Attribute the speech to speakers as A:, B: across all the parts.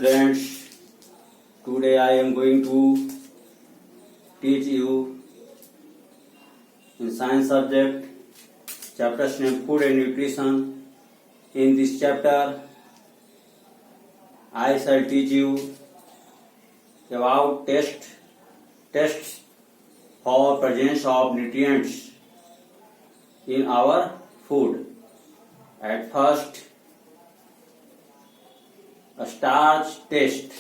A: students, today I am going to teach you in science subject chapters named food and nutrition. In this chapter I shall teach you about tests for presence of nutrients in our food. At first, starch test.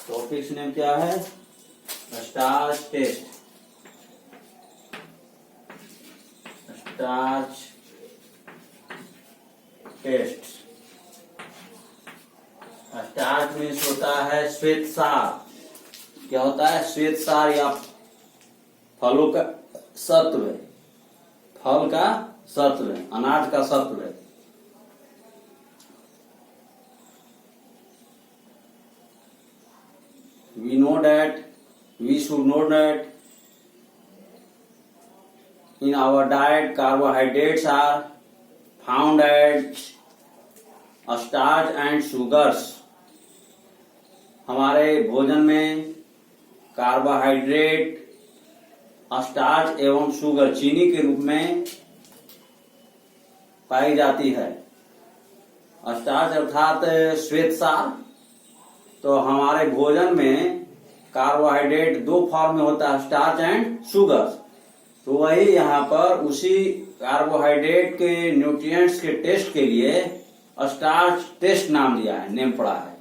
A: Topics name क्या है? Starch test. Starch test. Starch means होता है श्वेत सार. क्या होता है? श्वेत सार या फलों का सत्व. फल का सत्व, अनाज का सत्व. We should know that in our diet carbohydrates are found as starch and sugars. हमारे भोजन में कार्बोहाइड्रेट, स्टार्च एवं शुगर चीनी के रूप में पाई जाती है. स्टार्च अर्थात श्वेत सार. तो हमारे भोजन में कार्बोहाइड्रेट दो फॉर्म में होता है, स्टार्च एंड शुगर. तो वही यहाँ पर उसी कार्बोहाइड्रेट के न्यूट्रिएंट्स के टेस्ट के लिए स्टार्च टेस्ट नाम दिया है, नेम पड़ा है.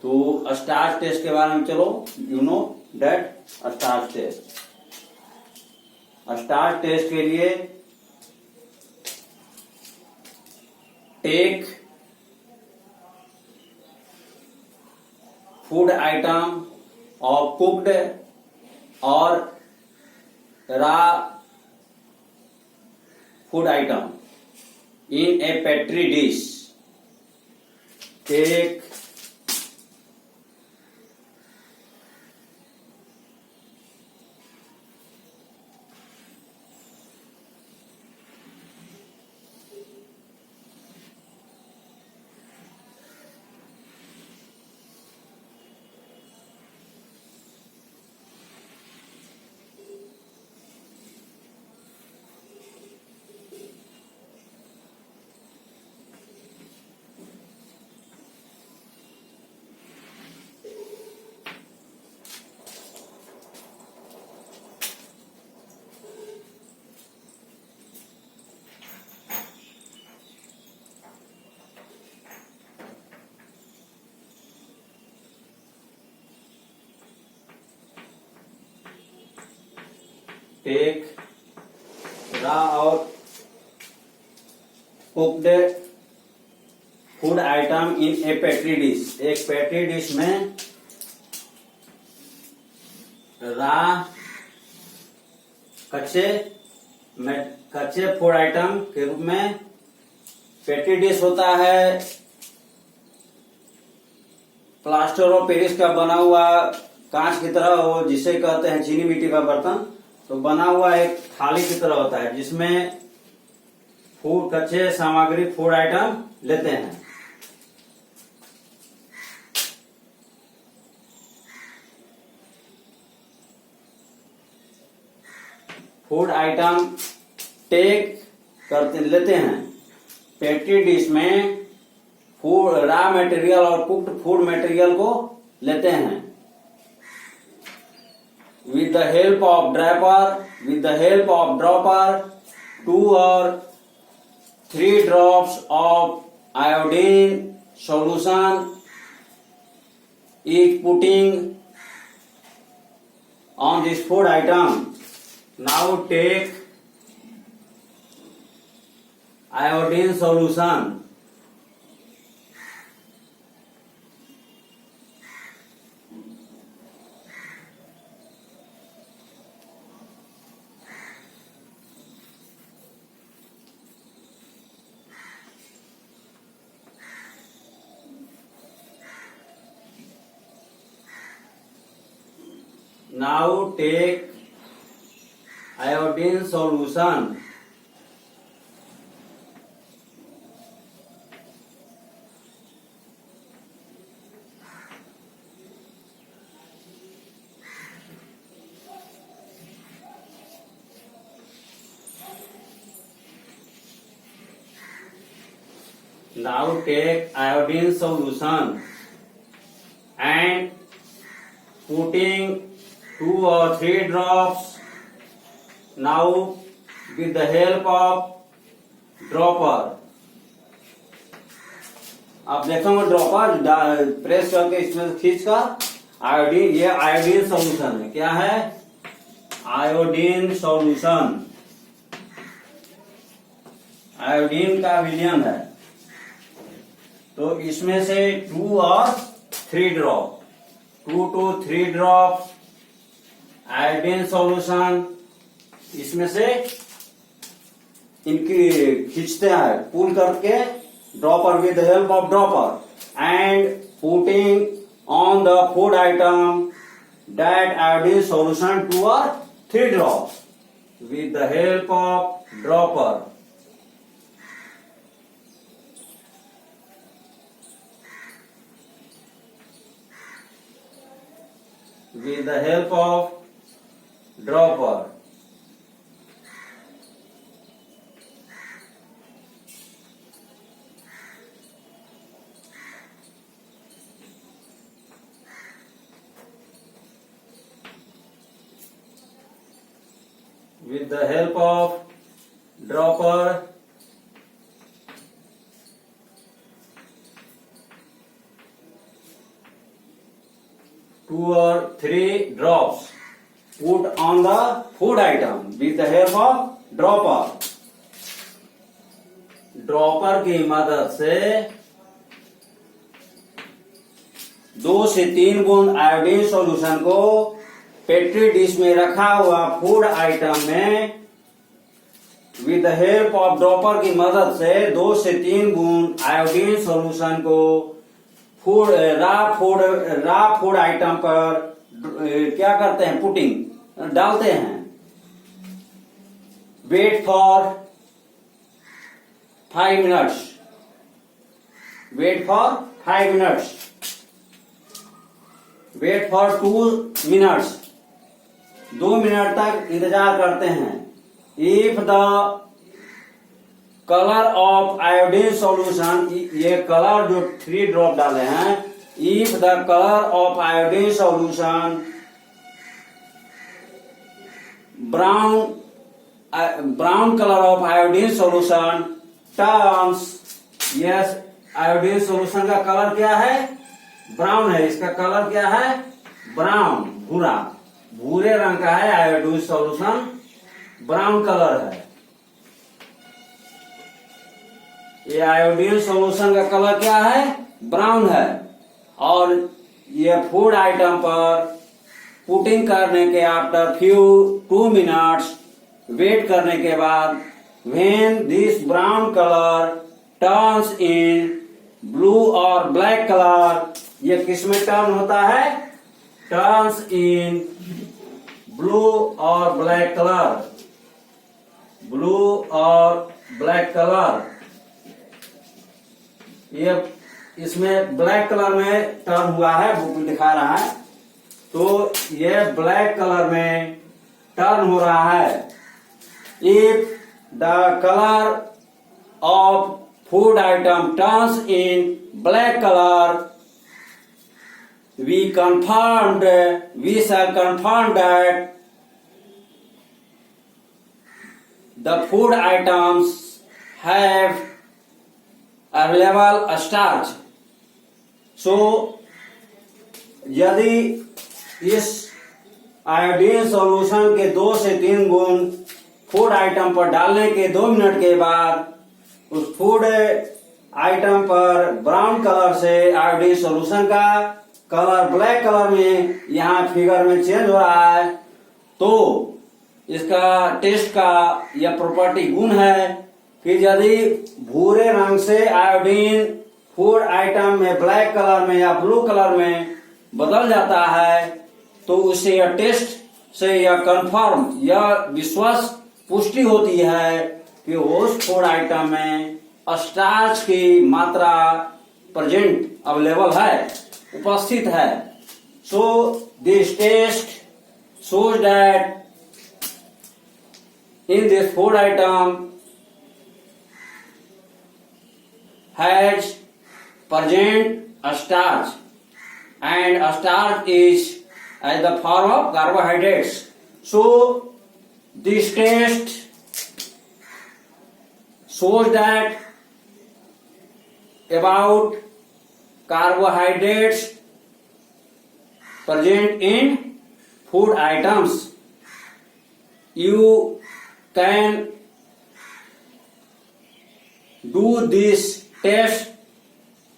A: तो स्टार्च टेस्ट के बारे में चलो, you know that starch test. Starch test के लिए take food item or cooked or raw food item in a petri dish. Take raw or cooked food item in a petri dish. एक petri dish में raw कच्चे food item के रूप में. Petri dish होता है प्लास्टर ऑफ पेरिस का बना हुआ कांच की तरह, वो जिसे कहते हैं चीनी मिट्टी का बर्तन. तो बना हुआ एक थाली की तरह होता है जिसमें फूड कच्चे सामग्री फूड आइटम लेते हैं. फूड आइटम लेते हैं. पेट्री डिश में फूड रॉ मटेरियल और कुक्ड फूड मटेरियल को लेते हैं. With the help of dropper, 2 or 3 drops of iodine solution is putting on this food item. Now take iodine solution. Now take iodine solution. Now take iodine solution and putting 2 or 3 drops. Now with the help of dropper, आप देखोगे dropper press करके इसमें खींच कर iodine, ये iodine solution है। क्या है? आयोडीन सॉल्यूशन, आयोडीन का विलयन है। तो इसमें से 2 और 3 drop, 2 to 3 drop iodine solution इसमें से इनकी खींचते हैं, पुल करके dropper with the help of dropper and putting on the food item that iodine solution 2 or 3 drops with the help of dropper. With the help of dropper. With the help of dropper, two or three drops put on the food item with the help of dropper. Dropper की मदद से 2 से 3 बूंद iodine solution को petri dish में रखा हुआ food item में with the help of dropper की मदद से 2 से 3 बूंद आयोडीन सॉल्यूशन को रा फूड आइटम पर क्या करते हैं? पुटिंग डालते हैं। Wait for 5 minutes, wait for 5 minutes, wait for 2 minutes, 2 minute तक इंतजार करते हैं। If the colour of iodine solution, ये कलर जो 3 ड्रॉप डाले हैं, if the colour of iodine solution brown colour of iodine solution turns, yes iodine solution का colour क्या है? ब्राउन है। इसका कलर क्या है? ब्राउन, भूरा, भूरे रंग का है। आयोडीन सॉल्यूशन ब्राउन कलर है। ये आयोडीन सॉल्यूशन का कलर क्या है? ब्राउन है। और ये फूड आइटम पर पुटिंग करने के आफ्टर 2 मिनट्स वेट करने के बाद when this brown colour turns in blue और ब्लैक कलर, ये किस में टर्न होता है? टर्न्स इन ब्लू और ब्लैक कलर, ब्लू और ब्लैक कलर। ये इसमें ब्लैक कलर में टर्न हुआ है, बुक में दिखा रहा है। तो ये ब्लैक कलर में टर्न हो रहा है। If the colour of food item turns in black color, we shall confirm that the food items have available starch. So यदि इस आयोडीन सॉल्यूशन के 2 से 3 बूंद फूड आइटम पर डालने के 2 मिनट के बाद उस फूड आइटम पर ब्राउन कलर से आयोडीन सॉल्यूशन का कलर ब्लैक कलर में यहाँ फिगर में चेंज हो रहा है, तो इसका टेस्ट का यह प्रॉपर्टी गुण है कि यदि भूरे रंग से आयोडीन फूड आइटम में ब्लैक कलर में या ब्लू कलर में बदल जाता है, तो उससे यह टेस्ट से यह कंफर्म, यह विश्वास पुष्टि होती है कि उस फूड आइटम में स्टार्च की मात्रा प्रेजेंट अवेलेबल है, उपस्थित है। So this test shows that in this food item has present starch, and starch is as the form of carbohydrates. So this test shows that about carbohydrates present in food items. You can do this test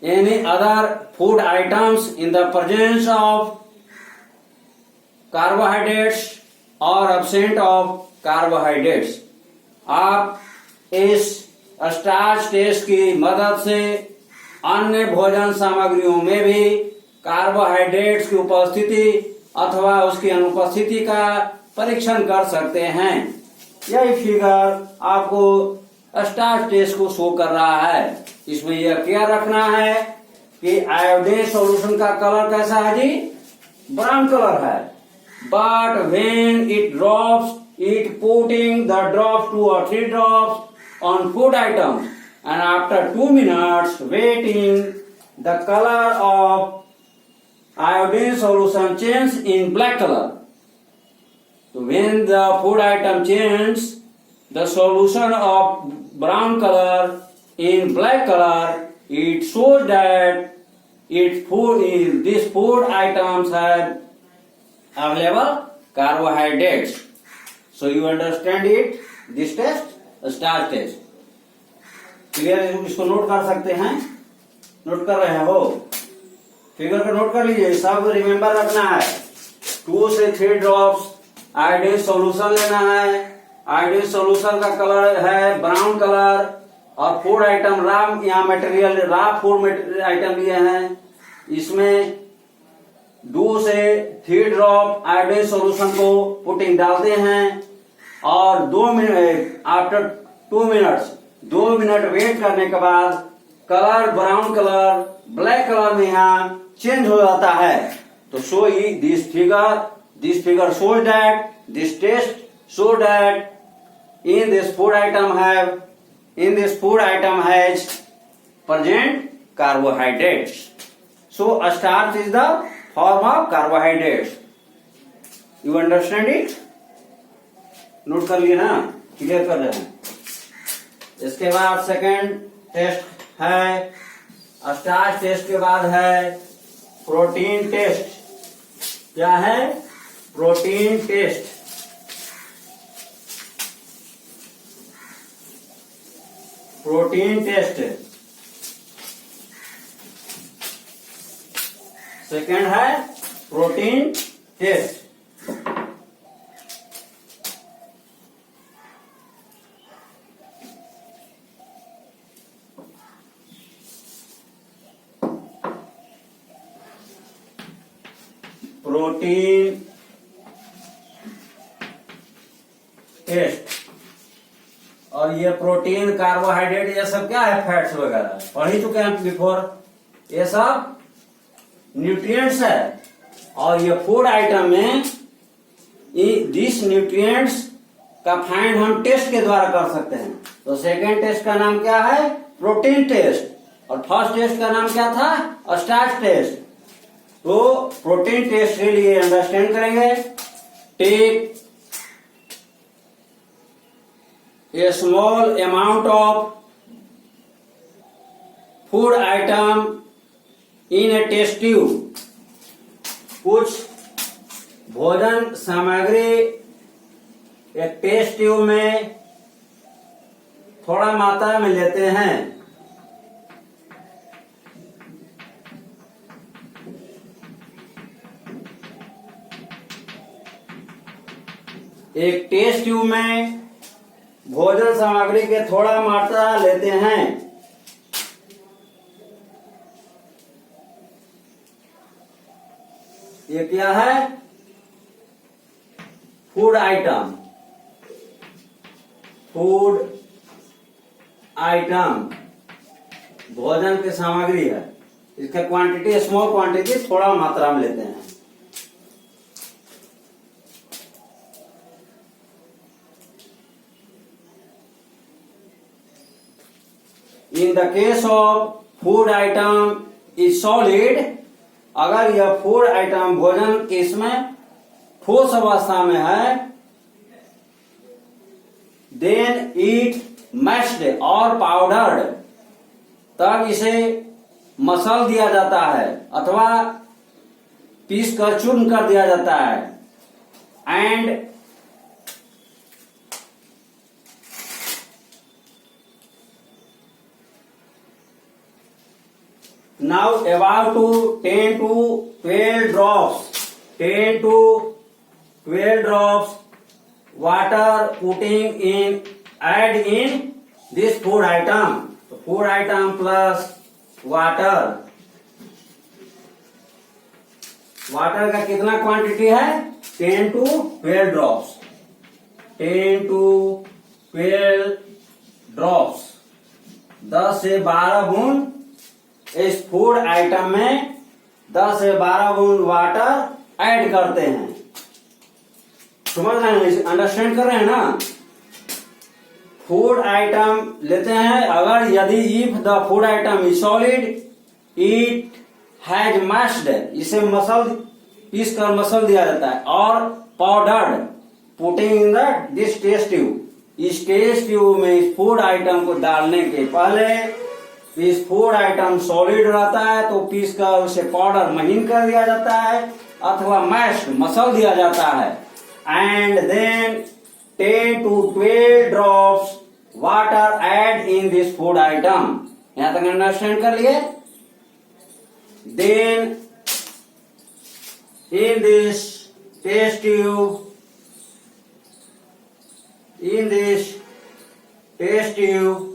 A: any other food items in the presence of carbohydrates or absent of carbohydrates. आप इस starch test की मदद से अन्य भोजन सामग्रियों में भी कार्बोहाइड्रेट्स की उपस्थिति अथवा उसकी अनुपस्थिति का परीक्षण कर सकते हैं। यह फिगर आपको स्टार्च टेस्ट को शो कर रहा है। इसमें यह क्या रखना है कि आयोडीन सॉल्यूशन का कलर कैसा है जी? ब्राउन कलर है। But when it drops, it putting the drops 2 or 3 drops on food items, and after 2 minutes waiting, the color of iodine solution changes in black color. So when the food item changes the solution of brown color in black color, it shows that these food items have available carbohydrates. So you understand it, this test, starch test clear? इसको note कर सकते हैं, note कर रहे हो? Figure को note कर लीजिए, सब रिमेम्बर रखना है। 2 से 3 ड्रॉप्स आयोडीन सॉल्यूशन लेना है। आयोडीन सॉल्यूशन का कलर है ब्राउन कलर, और फूड आइटम रा, यहाँ मटेरियल रा फूड आइटम लिए हैं। इसमें 2 से 3 ड्रॉप आयोडीन सॉल्यूशन को पुटिंग डालते हैं, और 2 मिनट आफ्टर 2 मिनट्स 2 मिनट वेट करने के बाद colour brown colour black colour में यहाँ चेंज हो जाता है। तो show this figure shows that this test show that in this food item has present carbohydrates. So starch is the form of carbohydrates. You understand it? Note कर लिए ना, clear कर रहे हैं। इसके बाद सेकंड टेस्ट है, स्टार्च टेस्ट के बाद है प्रोटीन टेस्ट। क्या है? Protein test. Protein test second है प्रोटीन टेस्ट। प्रोटीन टेस्ट, और ये प्रोटीन कार्बोहाइड्रेट ये सब क्या है? फैट्स वगैरह पढ़ ही चुके हैं बिफोर। ये सब न्यूट्रिएंट्स है, और ये फूड आइटम में दिस न्यूट्रिएंट्स का फाइंड हम टेस्ट के द्वारा कर सकते हैं। तो सेकेंड टेस्ट का नाम क्या है? प्रोटीन टेस्ट, और फर्स्ट टेस्ट का नाम क्या था? Starch test. तो प्रोटीन टेस्ट के लिए अंडरस्टैंड करेंगे, take a small amount of food item in a test tube. कुछ भोजन सामग्री एक टेस्ट ट्यूब में थोड़ा मात्रा में लेते हैं। एक टेस्ट ट्यूब में भोजन सामग्री के थोड़ा मात्रा लेते हैं। ये क्या है? Food item. फूड आइटम भोजन की सामग्री है, इसका क्वांटिटी स्मॉल क्वांटिटी थोड़ा मात्रा में लेते हैं। In the case of food item is solid, अगर यह फूड आइटम भोजन इसमें ठोस अवस्था में है, देन इट मैश्ड और पाउडर्ड, तब इसे मसल दिया जाता है अथवा पीस कर चूर्ण कर दिया जाता है। And now about to 10 to 12 drops, 10 to 12 drops water putting in, add in this food item. So food item plus water, water का कितना क्वांटिटी है? 10 to 12 ड्रॉप्स, 10 to 12 ड्रॉप्स, 10 से 12 बूंद इस फूड आइटम में 10 से 12 बूंद वाटर ऐड करते हैं। समझ रहे हैं, अंडरस्टैंड कर रहे हैं ना? फूड आइटम लेते हैं, अगर यदि if the food item is solid it has mashed, इसे मसल पीस कर मसल दिया जाता है, और powdered putting in the this test tube, इस टेस्ट ट्यूब में इस फूड आइटम को डालने के पहले इस फूड आइटम सॉलिड रहता है तो पीस कर उसे पाउडर महीन कर दिया जाता है अथवा मैश्ड मसल दिया जाता है। And then 10 to 12 drops water add in this food item. यहां तक अंडरस्टैंड कर लिए? Then in this test tube, in this test tube,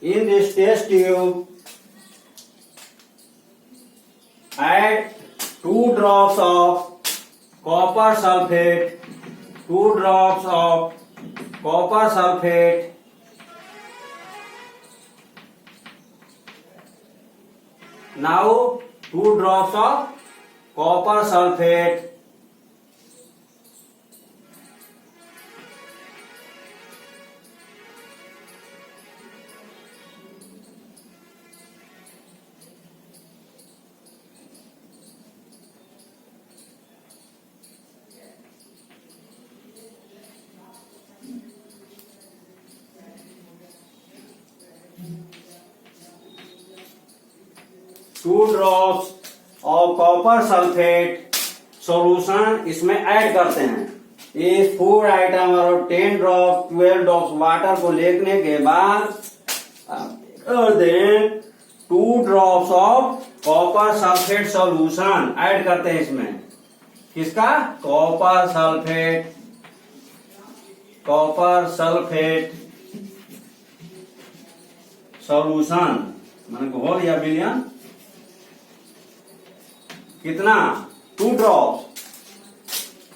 A: in this test tube, add 2 drops of copper sulfate, 2 drops of copper sulfate, now 2 drops of copper sulfate, two drops of copper sulphate solution इसमें add करते हैं। इस food item और 10 drop 12 drops water को लेने के बाद then 2 drops of copper sulphate solution add करते हैं इसमें। किसका? Copper sulphate, copper sulphate solution मैंने घोल या विलियन। कितना? 2 ड्रॉप्स,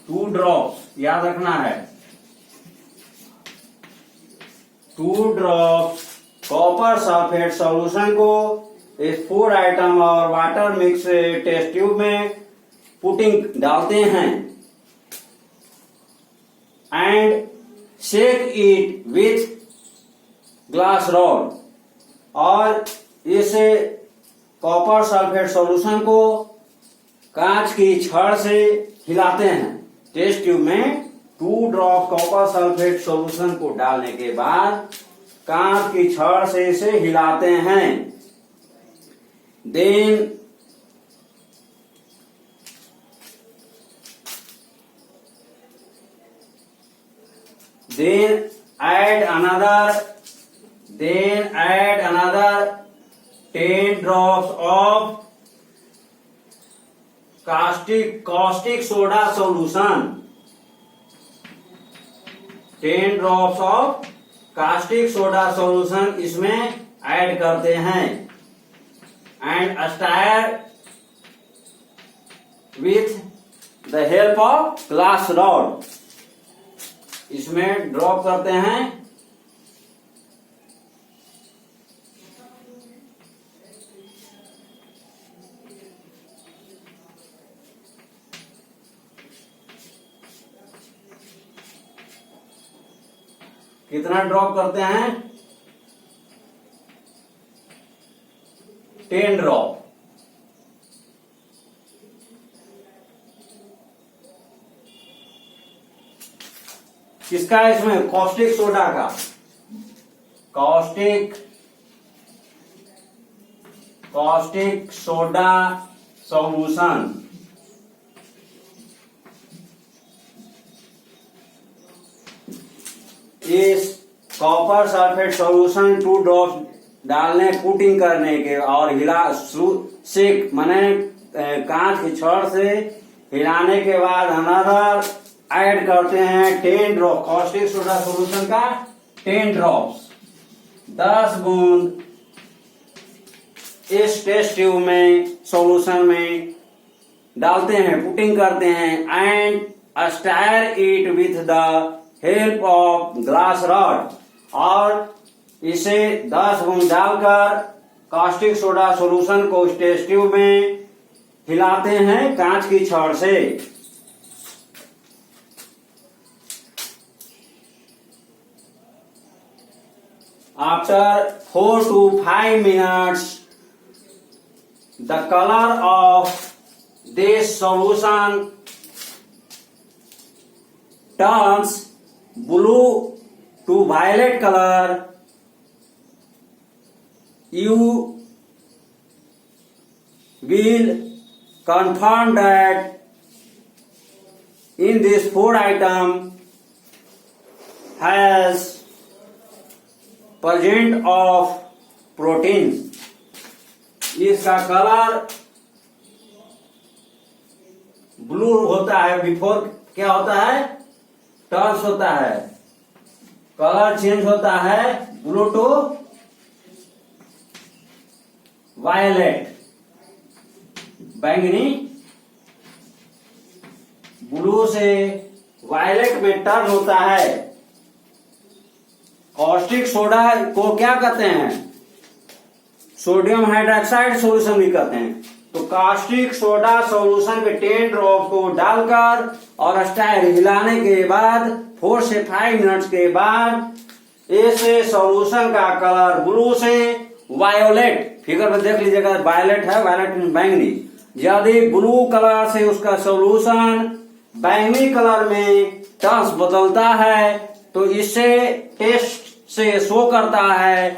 A: 2 ड्रॉप्स याद रखना है। 2 ड्रॉप्स कॉपर सल्फेट सॉल्यूशन को इस फूड आइटम और वाटर मिक्स टेस्ट ट्यूब में पुटिंग डालते हैं and shake it with glass rod, और इस कॉपर सल्फेट सॉल्यूशन को कांच की छड़ से हिलाते हैं। टेस्ट ट्यूब में 2 ड्रॉप कॉपर सल्फेट सॉल्यूशन को डालने के बाद कांच की छड़ से इसे हिलाते हैं। Then add another 10 drops of caustic soda solution, 10 drops of caustic soda solution इसमें ऐड करते हैं and stir with the help of glass rod, इसमें ड्रॉप करते हैं कितना ड्रॉप करते हैं? 10 ड्रॉप। किसका है इसमें? कॉस्टिक सोडा का। Caustic soda solution. इस कॉपर सल्फेट सॉल्यूशन 2 ड्रॉप डालने, पुटिंग करने के और हिला सेक माने कांच की छड़ से हिलाने के बाद अनदर ऐड करते हैं 10 ड्रॉप कॉस्टिक सोडा सॉल्यूशन का। 10 ड्रॉप्स 10 बूंद इस टेस्ट ट्यूब में सॉल्यूशन में डालते हैं, पुटिंग करते हैं and stair it with the help of glass rod. और इसे 10 बूंद डालकर कास्टिक सोडा सॉल्यूशन को इस टेस्ट ट्यूब में हिलाते हैं कांच की छड़ से। After 4 to 5 minutes, the color of this solution turns blue to violet color. You will confirm that in this food item has present of proteins. इसका कलर ब्लू होता है, बिफोर क्या होता है? टर्न्स होता है, कलर चेंज होता है ब्लू टू वायलेट, बैंगनी, ब्लू से वायलेट में टर्न होता है। कॉस्टिक सोडा को क्या कहते हैं? सोडियम हाइड्रोक्साइड सॉल्यूशन भी कहते हैं। तो कास्टिक सोडा सॉल्यूशन के 10 ड्रॉप को डालकर और स्टायर हिलाने के बाद 4 से 5 मिनट्स के बाद ऐसे सॉल्यूशन का कलर ब्लू से वायोलेट, फिगर में देख लीजिएगा वायलेट है, वायलेट बैंगनी। यदि ब्लू कलर से उसका सॉल्यूशन बैंगनी कलर में टर्न्स बदलता है तो इससे टेस्ट से शो करता है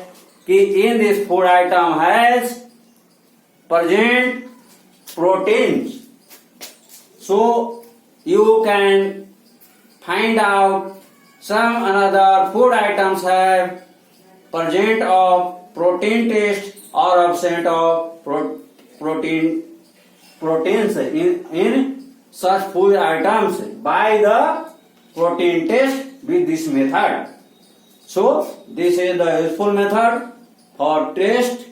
A: कि इन this food item has present proteins. So you can find out some another food items have present of protein taste or absent of proteins in such food items by the protein test with this method. So this is the useful method for test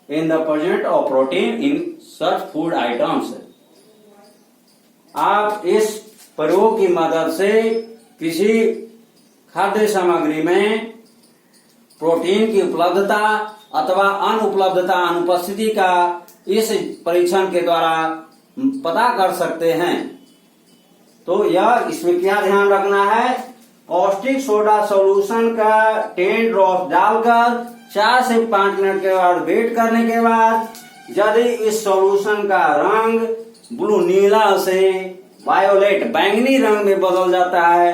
A: in the presence of protein in such food items. आप इस प्रयोग की मदद से किसी खाद्य सामग्री में प्रोटीन की उपलब्धता अथवा अनुपलब्धता, अनुपस्थिति का इस परीक्षण के द्वारा पता कर सकते हैं। तो यह इसमें क्या ध्यान रखना है? कॉस्टिक सोडा सॉल्यूशन का 10 ड्रॉप डालकर 4 से 5 मिनट के बाद वेट करने के बाद यदि इस सॉल्यूशन का रंग ब्लू नीला से वायोलेट बैंगनी रंग में बदल जाता है,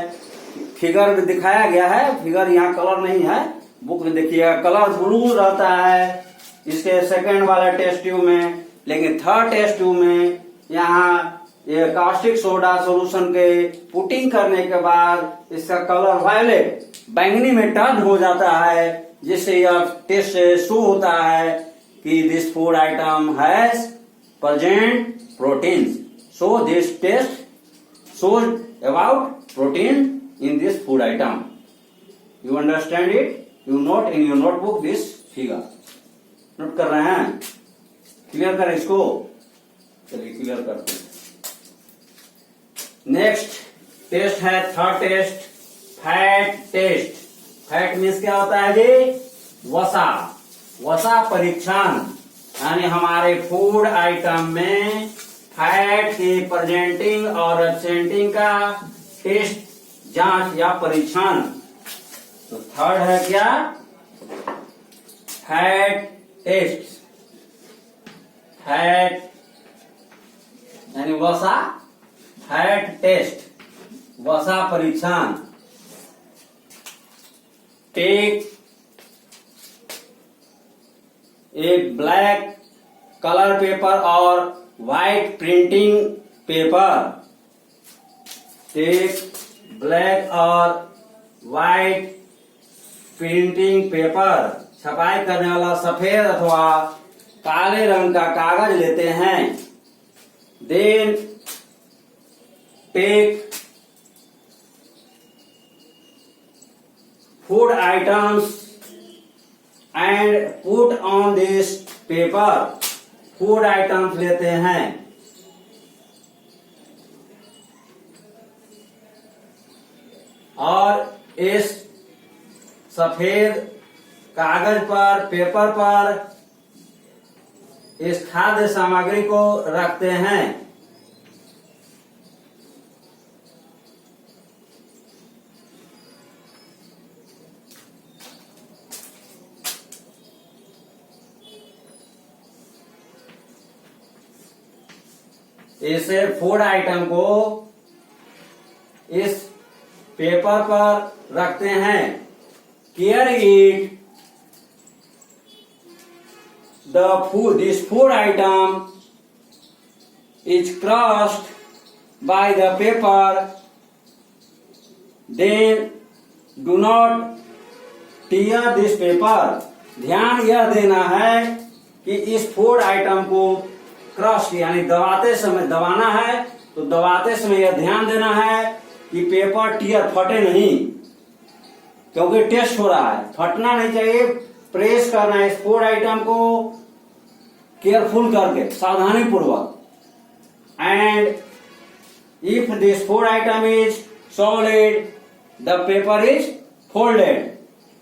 A: फिगर में दिखाया गया है, फिगर यहाँ कलर नहीं है, बुक में देखिएगा कलर ब्लू रहता है इसके सेकंड वाले टेस्ट ट्यूब में, लेकिन थर्ड टेस्ट ट्यूब में यहाँ ये कास्टिक सोडा सॉल्यूशन के पुटिंग करने के बाद इसका कलर वायलेट बैंगनी में टर्न हो जाता है, जिससे यह टेस्ट से शो होता है कि this food item has present protein. So this test shows about protein in this food item. You understand it? You note in your notebook this figure. Note कर रहे हैं? क्लियर करें इसको? चलिए क्लियर करते हैं। नेक्स्ट टेस्ट है third test, fat test. Fat means क्या होता है जी? वसा। वसा परीक्षण, यानी हमारे फूड आइटम में फैट के प्रेजेंटिंग और एब्सेंटिंग का टेस्ट, जांच या परीक्षण। तो थर्ड है क्या? Fat test. फैट यानी वसा, फैट टेस्ट, वसा परीक्षण। Take a black colour paper और white printing paper. Take black और व्हाइट प्रिंटिंग पेपर, छपाई करने वाला सफेद अथवा काले रंग का कागज लेते हैं। Then take food items and put on this paper. Food items लेते हैं और इस सफेद कागज पर, पेपर पर इस खाद्य सामग्री को रखते हैं। इस फूड आइटम को इस पेपर पर रखते हैं। Care it the food, this food item is crushed by the paper, then do not tear this paper. ध्यान यह देना है कि इस फूड आइटम को क्रश यानी दबाते समय, दबाना है तो दबाते समय यह ध्यान देना है कि पेपर टीयर फटे नहीं, क्योंकि टेस्ट हो रहा है, फटना नहीं चाहिए। प्रेस करना है इस फूड आइटम को केयरफुल करके, सावधानी पूर्वक। And if this food item is solid the paper is folded.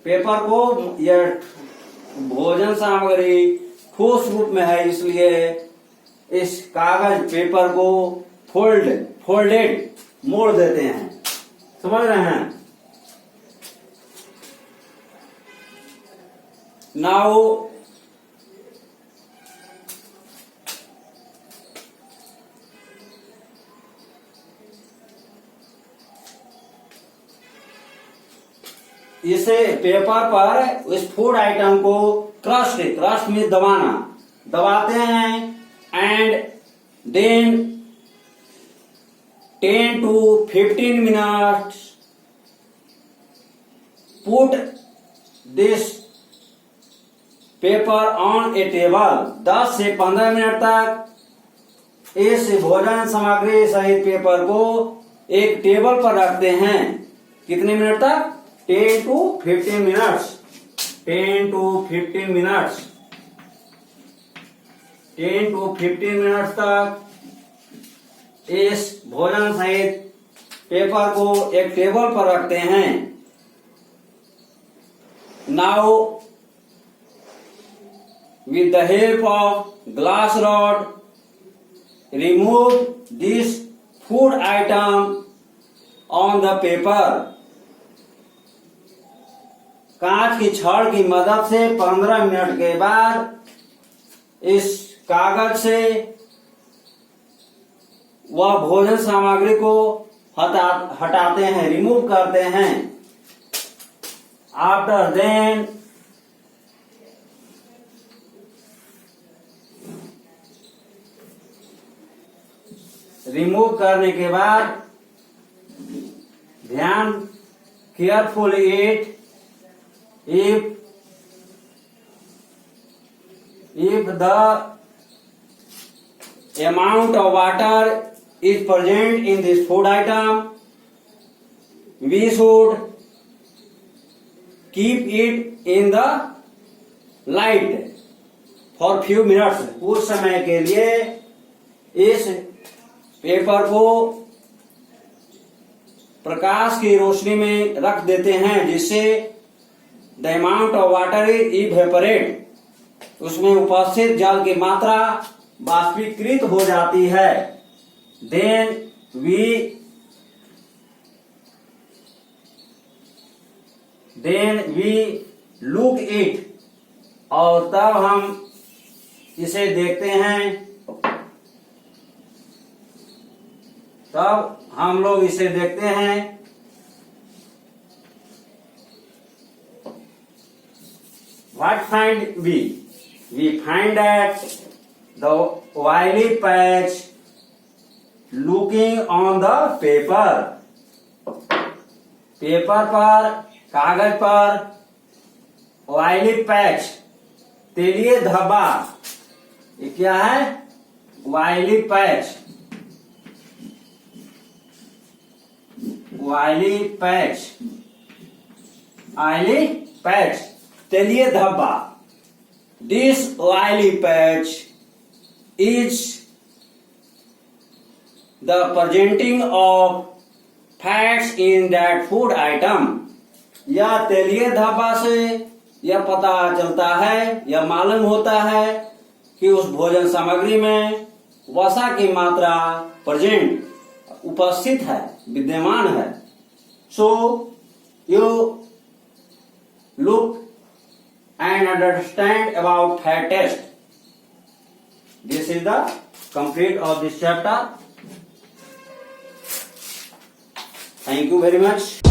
A: Paper को, यह भोजन सामग्री ठोस रूप में है, इसलिए इस कागज पेपर को फोल्डेड मोड़ देते हैं। समझ रहे हैं? नाउ इसे पेपर पर इस फूड आइटम को क्रश में दबाना, दबाते हैं। And then 10 to 15 minutes put this paper on a table. 10 से 15 मिनट तक इस भोजन सामग्री सहित पेपर को एक टेबल पर रखते हैं। कितने मिनट तक? 10 to 15 minutes. 10 to 15 minutes. 10 to 15 minute तक इस भोजन सहित पेपर को एक टेबल पर रखते हैं। Now with the help of glass rod remove this food item on the paper। कांच की छड़ की मदद से 15 मिनट के बाद इस कागज से वह भोजन सामग्री को हटाते हैं, रिमूव करते हैं। आफ्टर देन रिमूव करने के बाद ध्यान, careful it if the amount of water is present in this food item, we should keep it in the light for few minutes। कुछ समय के लिए इस पेपर को प्रकाश की रोशनी में रख देते हैं, जिससे the amount of water is evaporate, उसमें उपस्थित जल की मात्रा बाष्पीकृत हो जाती है। Then we then we look it, और तब हम इसे देखते हैं, तब हम लोग इसे देखते हैं। What find we? We find that the oily patch looking on the paper. Paper पर, कागज पर ऑयली पैच, तेलीय धब्बा, ये क्या है? Oily patch, oily patch, oily patch, तेलीय धब्बा। This oily patch is the presenting of fats in that food item. यह तेलीय धब्बा से यह पता चलता है, यह मालूम होता है कि उस भोजन सामग्री में वसा की मात्रा प्रेजेंट, उपस्थित है, विद्यमान है। So you look and understand about fat test. This is the complete of this chapter. Thank you very much.